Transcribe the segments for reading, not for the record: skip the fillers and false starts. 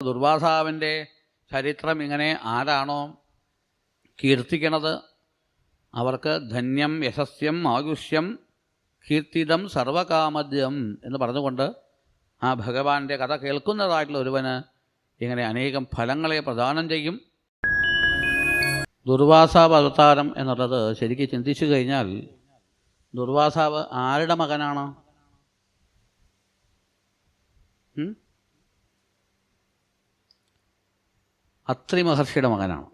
ദുർവാസാവിൻ്റെ ചരിത്രം ഇങ്ങനെ ആരാണോ കീർത്തിക്കണത് അവർക്ക് ധന്യം യശസ്യം ആയുഷ്യം കീർത്തിതം സർവകാമദ്യം എന്ന് പറഞ്ഞുകൊണ്ട് ആ ഭഗവാന്റെ കഥ കേൾക്കുന്നതായിട്ടുള്ള ഒരുവന് ഇങ്ങനെ അനേകം ഫലങ്ങളെ പ്രദാനം ചെയ്യും. ദുർവാസാവ് അവതാരം എന്നുള്ളത് ശരിക്കും ചിന്തിച്ചു കഴിഞ്ഞാൽ ദുർവാസാവ് ആരുടെ മകനാണ്? അത്രി മഹർഷിയുടെ മകനാണ്.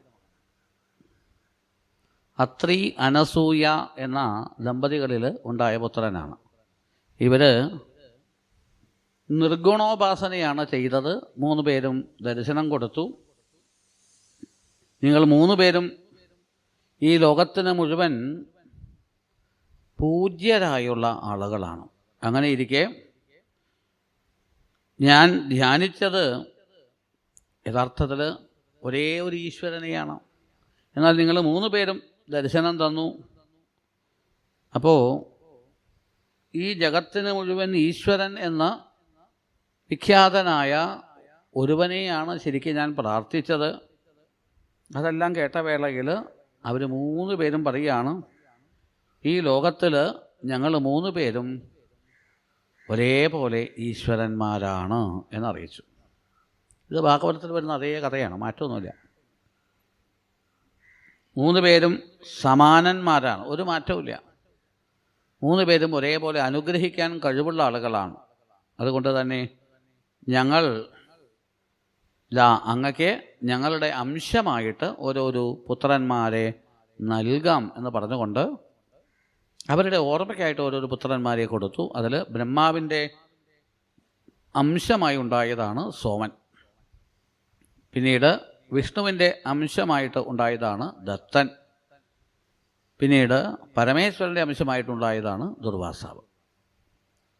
അത്രി അനസൂയ എന്ന ദമ്പതികളിൽ ഉണ്ടായ പുത്രനാണ്. ഇവർ നിർഗുണോപാസനയാണ് ചെയ്തത്. 3 പേരും ദർശനം കൊടുത്തു. നിങ്ങൾ 3 പേരും ഈ ലോകത്തിന് മുഴുവൻ പൂജ്യരായുള്ള ആളുകളാണ്. അങ്ങനെ ഇരിക്കെ ഞാൻ ധ്യാനിച്ചത് യഥാർത്ഥത്തിൽ ഒരേ ഒരു ഈശ്വരനെയാണ്. എന്നാൽ നിങ്ങൾ 3 പേരും ദർശനം തന്നു. അപ്പോൾ ഈ ജഗത്തിന് മുഴുവൻ ഈശ്വരൻ എന്ന വിഖ്യാതനായ ഒരുവനെയാണ് ശരിക്കും ഞാൻ പ്രാർത്ഥിച്ചത്. അതെല്ലാം കേട്ട വേളയിൽ അവർ 3 പേരും പറയുകയാണ്, ഈ ലോകത്തിൽ ഞങ്ങൾ 3 പേരും ഒരേപോലെ ഈശ്വരന്മാരാണ് എന്നറിയിച്ചു. ഇത് ഭാഗവതത്തിൽ വരുന്ന അതേ കഥയാണ്, മാറ്റമൊന്നുമില്ല. 3 പേരും സമാനന്മാരാണ്, ഒരു മാറ്റവുമില്ല. 3 പേരും ഒരേപോലെ അനുഗ്രഹിക്കാൻ കഴിവുള്ള ആളുകളാണ്. അതുകൊണ്ട് തന്നെ ഞങ്ങൾ അങ്ങക്ക് ഞങ്ങളുടെ അംശമായിട്ട് ഓരോരോ പുത്രന്മാരെ നൽകാം എന്ന് പറഞ്ഞുകൊണ്ട് അവരുടെ ഓർമ്മയ്ക്കായിട്ട് ഓരോരോ പുത്രന്മാരെ കൊടുത്തു. അതിൽ ബ്രഹ്മാവിൻ്റെ അംശമായി ഉണ്ടായതാണ് സോമൻ. പിന്നീട് വിഷ്ണുവിൻ്റെ അംശമായിട്ട് ഉണ്ടായതാണ് ദത്തൻ. പിന്നീട് പരമേശ്വരൻ്റെ അംശമായിട്ടുണ്ടായതാണ് ദുർവാസാവ്.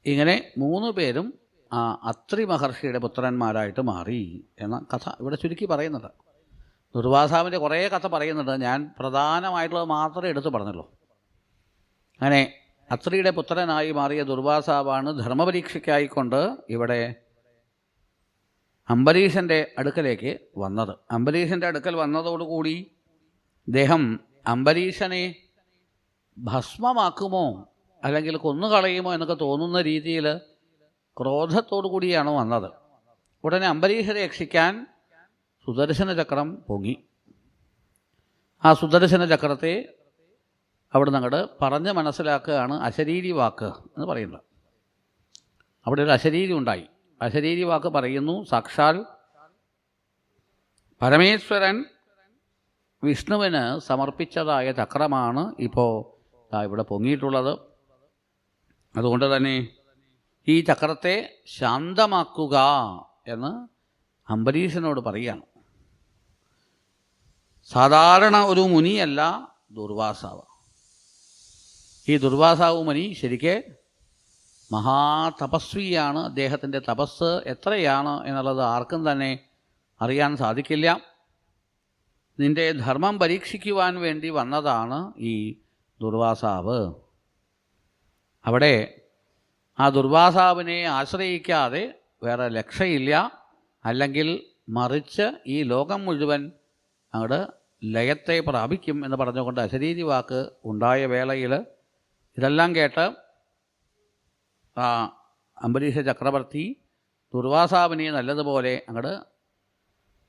ഇങ്ങനെ 3 പേരും ആ അത്രി മഹർഷിയുടെ പുത്രന്മാരായിട്ട് മാറി എന്ന കഥ ഇവിടെ ചുരുക്കി പറയുന്നുണ്ട്. ദുർവാസാവിൻ്റെ കുറേ കഥ പറയുന്നുണ്ട്, ഞാൻ പ്രധാനമായിട്ടുള്ളത് മാത്രമേ എടുത്തു പറഞ്ഞുള്ളൂ. അങ്ങനെ അത്രിയുടെ പുത്രനായി മാറിയ ദുർവാസാവാണ് ധർമ്മപരീക്ഷയ്ക്കായിക്കൊണ്ട് ഇവിടെ അംബരീഷൻ്റെ അടുക്കലേക്ക് വന്നത്. അംബരീഷൻ്റെ അടുക്കൽ വന്നതോടുകൂടി അദ്ദേഹം അംബരീഷനെ ഭസ്മമാക്കുമോ അല്ലെങ്കിൽ കൊന്നുകളയുമോ എന്നൊക്കെ തോന്നുന്ന രീതിയിൽ ക്രോധത്തോടു കൂടിയാണ് വന്നത്. ഉടനെ അംബരീഷനെ രക്ഷിക്കാൻ സുദർശന ചക്രം പൊങ്ങി. ആ സുദർശന ചക്രത്തെ അവിടെ അങ്ങോട്ട് പറഞ്ഞ് മനസ്സിലാക്കുകയാണ് അശരീരി വാക്ക് എന്ന് പറയുന്നത്. അവിടെ ഒരു അശരീരി ഉണ്ടായി. അശരീരി വാക്ക് പറയുന്നു, സാക്ഷാൽ പരമേശ്വരൻ വിഷ്ണുവിന് സമർപ്പിച്ചതായ ചക്രമാണ് ഇപ്പോൾ ഇവിടെ പൊങ്ങിയിട്ടുള്ളത്. അതുകൊണ്ട് തന്നെ ഈ ചക്രത്തെ ശാന്തമാക്കുക എന്ന് അംബരീഷനോട് പറയുകയാണ്. സാധാരണ ഒരു മുനിയല്ല ദുർവാസാവ്. ഈ ദുർവാസാവ് മുനി ശരിക്ക് മഹാതപസ്വിയാണ്. അദ്ദേഹത്തിൻ്റെ തപസ് എത്രയാണ് എന്നുള്ളത് ആർക്കും തന്നെ അറിയാൻ സാധിക്കില്ല. നിൻ്റെ ധർമ്മം പരീക്ഷിക്കുവാൻ വേണ്ടി വന്നതാണ് ഈ ദുർവാസാവ്. അവിടെ ആ ദുർവാസാവിനെ ആശ്രയിക്കാതെ വേറെ രക്ഷയില്ല. അല്ലെങ്കിൽ മറിച്ച് ഈ ലോകം മുഴുവൻ അങ്ങോട്ട് ലയത്തെ പ്രാപിക്കും എന്ന് പറഞ്ഞുകൊണ്ട് അശരീരി വാക്ക് ഉണ്ടായ വേളയിൽ ഇതെല്ലാം കേട്ട് ആ അംബരീഷ ചക്രവർത്തി ദുർവാസാവിനെ നല്ലതുപോലെ അങ്ങോട്ട്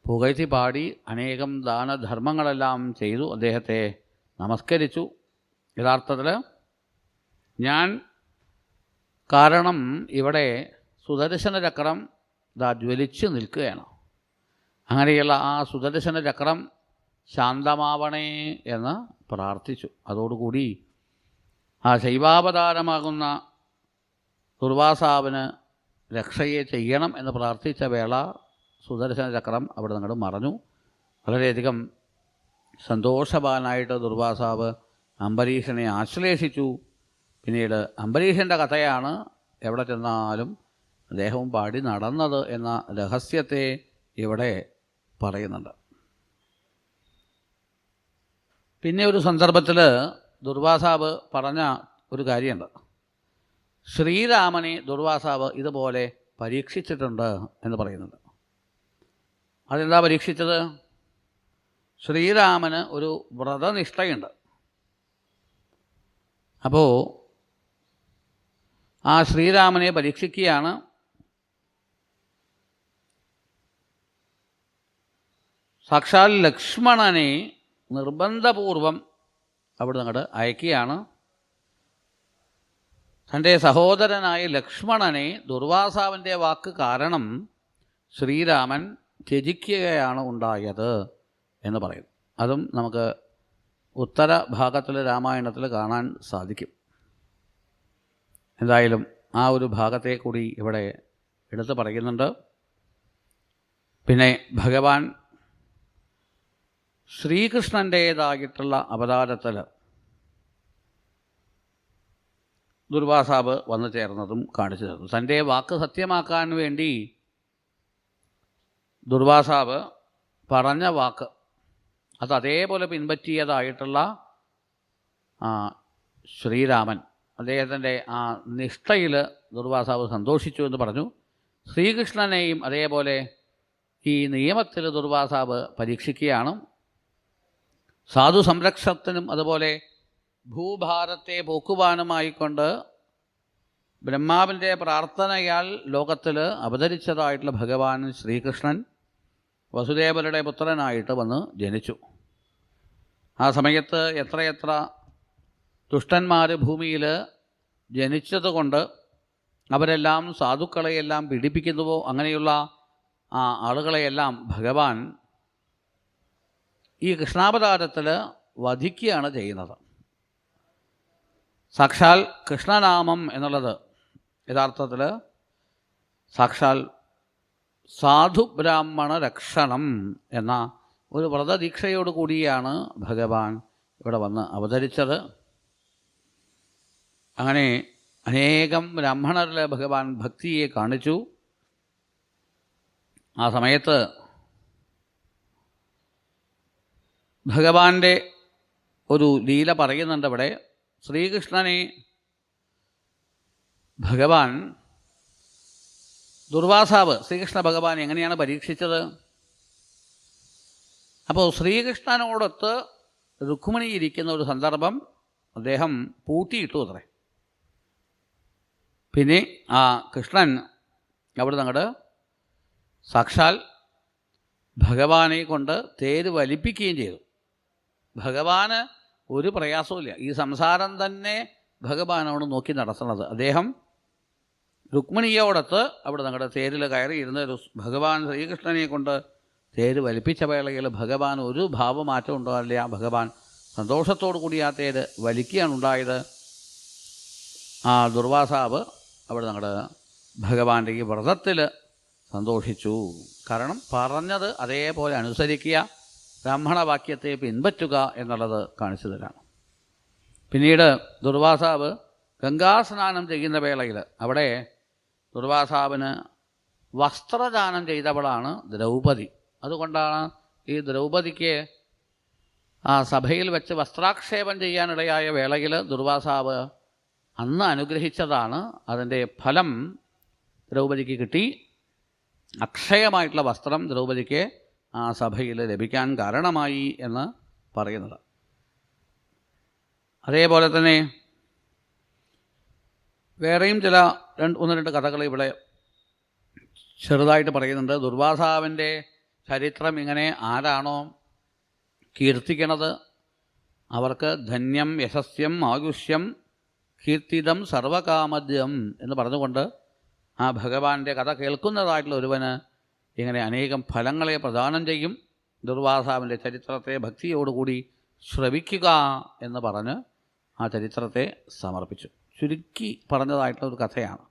പുകഴ്ത്തി പാടി അനേകം ദാനധർമ്മങ്ങളെല്ലാം ചെയ്തു. അദ്ദേഹത്തെ നമസ്കരിച്ചു. യഥാർത്ഥത്തിൽ ഞാൻ കാരണം ഇവിടെ സുദർശന ചക്രം ജ്വലിച്ച് നിൽക്കുകയാണ്. അങ്ങനെയുള്ള ആ സുദർശന ചക്രം ശാന്തമാവണേ എന്ന് പ്രാർത്ഥിച്ചു. അതോടുകൂടി ആ ശൈവാവതാരമാകുന്ന ദുർവാസാവിന് രക്ഷയെ ചെയ്യണം എന്ന് പ്രാർത്ഥിച്ച വേള സുദർശന ചക്രം അവിടെ നിങ്ങോട്ട് മറഞ്ഞു. വളരെയധികം സന്തോഷവാനായിട്ട് ദുർവാസാവ് അംബരീഷനെ ആശ്ലേഷിച്ചു. പിന്നീട് അംബരീഷൻ്റെ കഥയാണ് എവിടെ ചെന്നാലും അദ്ദേഹവും പാടി നടന്നത് എന്ന രഹസ്യത്തെ ഇവിടെ പറയുന്നുണ്ട്. പിന്നെ ഒരു സന്ദർഭത്തിൽ ദുർവാസാവ് പറഞ്ഞ ഒരു കാര്യമുണ്ട്. ശ്രീരാമനെ ദുർവാസാവ് ഇതുപോലെ പരീക്ഷിച്ചിട്ടുണ്ട് എന്ന് പറയുന്നുണ്ട്. അതെന്താ പരീക്ഷിച്ചത്? ശ്രീരാമന് ഒരു വ്രതനിഷ്ഠയുണ്ട്. അപ്പോൾ ആ ശ്രീരാമനെ പരീക്ഷിക്കുകയാണ്. സാക്ഷാൽ ലക്ഷ്മണനെ നിർബന്ധപൂർവം അവിടെ അങ്ങോട്ട് അയക്കുകയാണ്. തൻ്റെ സഹോദരനായ ലക്ഷ്മണനെ ദുർവാസാവിൻ്റെ വാക്ക് കാരണം ശ്രീരാമൻ ത്യജിക്കുകയാണ് ഉണ്ടായത് എന്ന് പറയും. അതും നമുക്ക് ഉത്തര ഭാഗത്തിൽ രാമായണത്തിൽ കാണാൻ സാധിക്കും. എന്തായാലും ആ ഒരു ഭാഗത്തെ കൂടി ഇവിടെ എടുത്ത് പറയുന്നുണ്ട്. പിന്നെ ഭഗവാൻ ശ്രീകൃഷ്ണൻ്റേതായിട്ടുള്ള അവതാരത്തിൽ ദുർവാസാവ് വന്നു ചേർന്നതും കാണിച്ചു തരുന്നു. തൻ്റെ വാക്ക് സത്യമാക്കാൻ വേണ്ടി ദുർവാസാവ് പറഞ്ഞ വാക്ക് അത് അതേപോലെ പിൻപറ്റിയതായിട്ടുള്ള ശ്രീരാമൻ അദ്ദേഹത്തിൻ്റെ ആ നിഷ്ഠയിൽ ദുർവാസാവ് സന്തോഷിച്ചു എന്ന് പറഞ്ഞു. ശ്രീകൃഷ്ണനെയും അതേപോലെ ഈ നിയമത്തിൽ ദുർവാസാവ് പരീക്ഷിക്കുകയാണ്. സാധു സംരക്ഷണത്തിനും അതുപോലെ ഭൂഭാരത്തെ പോക്കുവാനുമായിക്കൊണ്ട് ബ്രഹ്മാവിൻ്റെ പ്രാർത്ഥനയാൽ ലോകത്തിൽ അവതരിച്ചതായിട്ടുള്ള ഭഗവാൻ ശ്രീകൃഷ്ണൻ വസുദേവരുടെ പുത്രനായിട്ട് വന്ന് ജനിച്ചു. ആ സമയത്ത് എത്രയെത്ര ദുഷ്ടന്മാർ ഭൂമിയിൽ ജനിച്ചതുകൊണ്ട് അവരെല്ലാം സാധുക്കളെയെല്ലാം പീഡിപ്പിക്കുന്നുവോ അങ്ങനെയുള്ള ആ ആളുകളെയെല്ലാം ഭഗവാൻ ഈ കൃഷ്ണാവതാരത്തിൽ വധിക്കുകയാണ് ചെയ്യുന്നത്. സാക്ഷാൽ കൃഷ്ണനാമം എന്നുള്ളത് യഥാർത്ഥത്തിൽ സാക്ഷാൽ സാധുബ്രാഹ്മണ രക്ഷണം എന്ന ഒരു വ്രതദീക്ഷയോടു കൂടിയാണ് ഭഗവാൻ ഇവിടെ വന്ന് അവതരിച്ചത്. അങ്ങനെ അനേകം ബ്രാഹ്മണരിൽ ഭഗവാൻ ഭക്തിയെ കാണിച്ചു. ആ സമയത്ത് ഭഗവാന്റെ ഒരു ലീല പറയുന്നുണ്ട് ഇവിടെ. ശ്രീകൃഷ്ണനെ ഭഗവാൻ ദുർവാസാവ് ശ്രീകൃഷ്ണ ഭഗവാൻ എങ്ങനെയാണ് പരീക്ഷിച്ചത്? അപ്പോൾ ശ്രീകൃഷ്ണനോടൊത്ത് രുക്മിണി ഇരിക്കുന്ന ഒരു സന്ദർഭം അദ്ദേഹം പൂട്ടിയിട്ടു അത്രേ. പിന്നെ ആ കൃഷ്ണൻ അവിടെ അങ്ങോട്ട് സാക്ഷാൽ ഭഗവാനെ കൊണ്ട് തേര് വലിപ്പിക്കുകയും ചെയ്തു. ഭഗവാന് ഒരു പ്രയാസവുമില്ല. ഈ സംസാരം തന്നെ ഭഗവാനോട് നോക്കി നടത്തുന്നത്. അദ്ദേഹം രുക്മിണിയോടൊത്ത് അവിടെ ഞങ്ങളുടെ തേരിൽ കയറിയിരുന്ന ഒരു ഭഗവാൻ ശ്രീകൃഷ്ണനെ കൊണ്ട് തേര് വലിപ്പിച്ച വേളയിൽ ഭഗവാൻ ഒരു ഭാവമാറ്റം ഉണ്ടാവില്ല. ഭഗവാൻ സന്തോഷത്തോടു കൂടി ആ തേര് വലിക്കുകയാണ് ഉണ്ടായത്. ആ ദുർവാസാവ് അവിടെ ഞങ്ങളുടെ ഭഗവാന്റെ ഈ വ്രതത്തിൽ സന്തോഷിച്ചു. കാരണം പറഞ്ഞത് അതേപോലെ അനുസരിക്കുക, ബ്രാഹ്മണവാക്യത്തെ പിൻപറ്റുക എന്നുള്ളത് കാണിച്ചു തരാണ്. പിന്നീട് ദുർവാസാവ് ഗംഗാസ്നാനം ചെയ്യുന്ന വേളയിൽ അവിടെ ദുർവാസാവിന് വസ്ത്രദാനം ചെയ്തവളാണ് ദ്രൗപദി. അതുകൊണ്ടാണ് ഈ ദ്രൗപദിക്ക് ആ സഭയിൽ വെച്ച് വസ്ത്രാക്ഷേപം ചെയ്യാനിടയായ വേളയിൽ ദുർവാസാവ് അന്ന് അനുഗ്രഹിച്ചതാണ്. അതിൻ്റെ ഫലം ദ്രൗപദിക്ക് കിട്ടി. അക്ഷയമായിട്ടുള്ള വസ്ത്രം ദ്രൗപദിക്ക് ആ സഭയിൽ ലഭിക്കാൻ കാരണമായി എന്ന് പറയുന്നത്. അതേപോലെ തന്നെ വേറെയും ചില ഒന്ന് രണ്ട് കഥകൾ ഇവിടെ ചെറുതായിട്ട് പറയുന്നുണ്ട്. ദുർവാസാവിൻ്റെ ചരിത്രം ഇങ്ങനെ ആരാണോ കീർത്തിക്കണത് അവർക്ക് ധന്യം യശസ്യം ആയുഷ്യം കീർത്തിതം സർവകാമദ്യം എന്ന് പറഞ്ഞുകൊണ്ട് ആ ഭഗവാന്റെ കഥ കേൾക്കുന്നതായിട്ടുള്ള ഒരുവന് ഇങ്ങനെ അനേകം ഫലങ്ങളെ പ്രദാനം ചെയ്യും. ദുർവാസാവിൻ്റെ ചരിത്രത്തെ ഭക്തിയോടുകൂടി ശ്രവിക്കുക എന്ന് പറഞ്ഞ് ആ ചരിത്രത്തെ സമർപ്പിച്ചു. ചുരുക്കി പറഞ്ഞതായിട്ടുള്ള ഒരു കഥയാണ്.